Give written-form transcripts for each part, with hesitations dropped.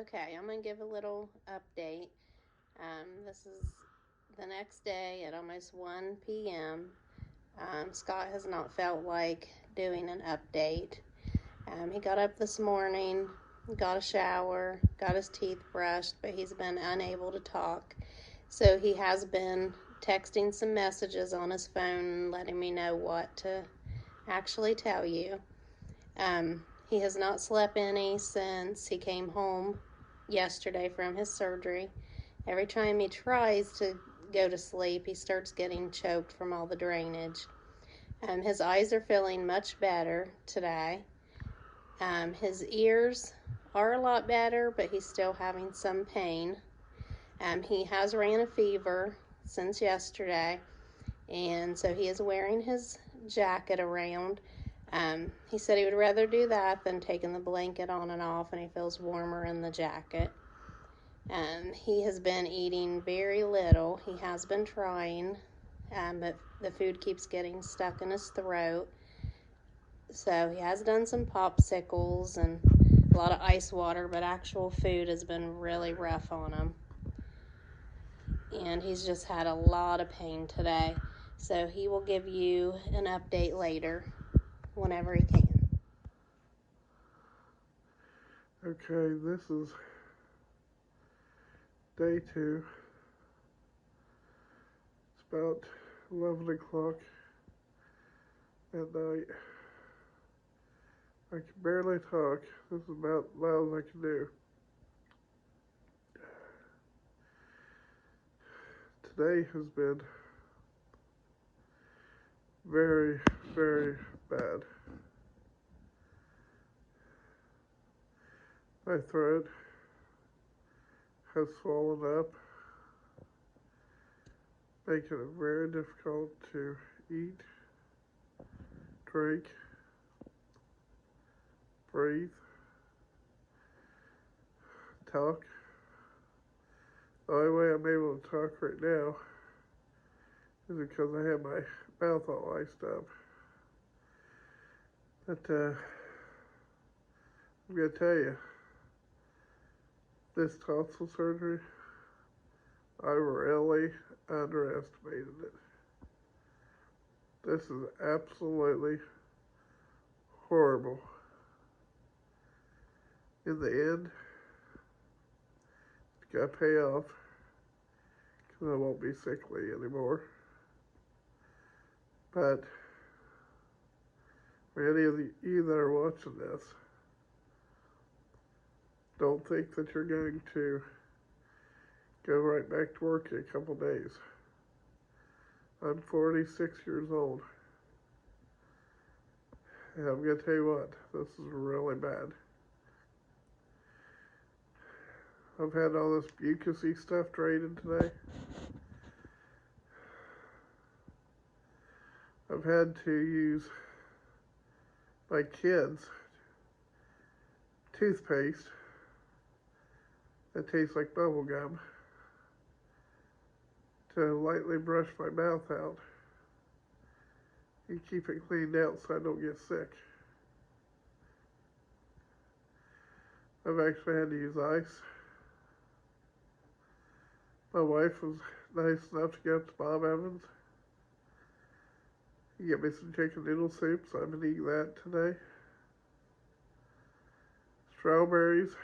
Okay, I'm going to give a little update. This is the next day at almost 1 p.m. Scott has not felt like doing an update. He got up this morning, got a shower, got his teeth brushed, but he's been unable to talk. So he has been texting some messages on his phone, letting me know what to actually tell you. He has not slept any since he came home yesterday from his surgery. Every time he tries to go to sleep, he starts getting choked from all the drainage. His eyes are feeling much better today. His ears are a lot better, but he's still having some pain. He has ran a fever since yesterday, and so he is wearing his jacket around. He said he would rather do that than taking the blanket on and off, and he feels warmer in the jacket. He has been eating very little. He has been trying, but the food keeps getting stuck in his throat. So he has done some popsicles and a lot of ice water, but actual food has been really rough on him. And he's just had a lot of pain today. So he will give you an update later whenever he can. Okay, this is day 2. It's about 11 o'clock at night. I can barely talk. This is about as loud as I can do. Today has been very, very bad. My throat has swollen up, making it very difficult to eat, drink, breathe, talk. The only way I'm able to talk right now is because I have my mouth all iced up. But I'm going to tell you, this tonsil surgery, I really underestimated it. This is absolutely horrible. In the end, it's got to pay off because I won't be sickly anymore. But for any of you that are watching this, don't think that you're going to go right back to work in a couple days. I'm 46 years old. And I'm going to tell you what, this is really bad. I've had all this mucusy stuff draining today. I've had to use my kids' toothpaste that tastes like bubble gum to lightly brush my mouth out and keep it cleaned out so I don't get sick. I've actually had to use ice. My wife was nice enough to go up to Bob Evans and get me some chicken noodle soup, so I've been eating that today. Strawberries,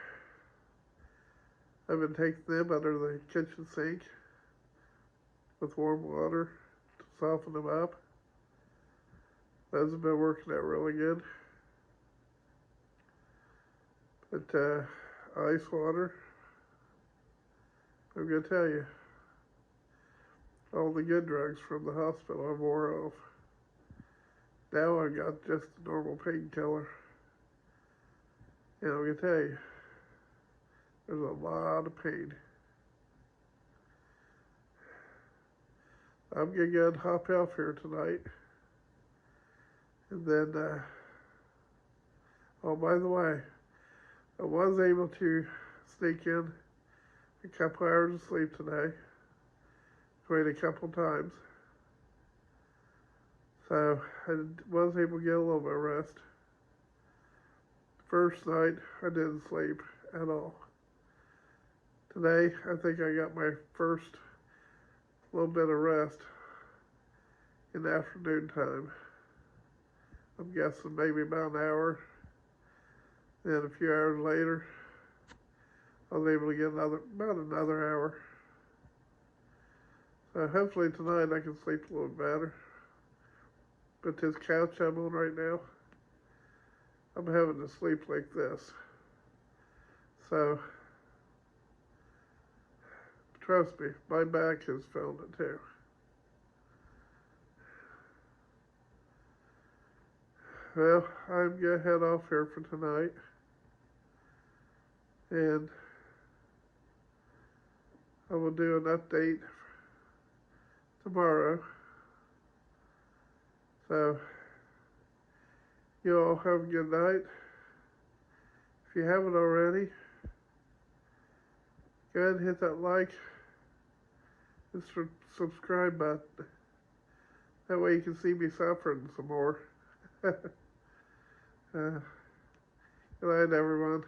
I've been taking them under the kitchen sink with warm water to soften them up. Those have been working out really good. But ice water, I'm going to tell you, all the good drugs from the hospital I wore off. Now I got just a normal painkiller. And I'm going to tell you, there's a lot of pain. I'm going to go and hop off here tonight. And then, oh, by the way, I was able to sneak in a couple hours of sleep today. Wait a couple times. So I was able to get a little bit of rest. First night, I didn't sleep at all. Today, I think I got my first little bit of rest in the afternoon time. I'm guessing maybe about an hour. Then a few hours later, I was able to get about another hour. So hopefully tonight I can sleep a little better. But this couch I'm on right now, I'm having to sleep like this. So, trust me, my back has felt it too. Well, I'm going to head off here for tonight. And I will do an update tomorrow. So, you all have a good night. If you haven't already, go ahead and hit that like and subscribe button. That way you can see me suffering some more. Good night, everyone.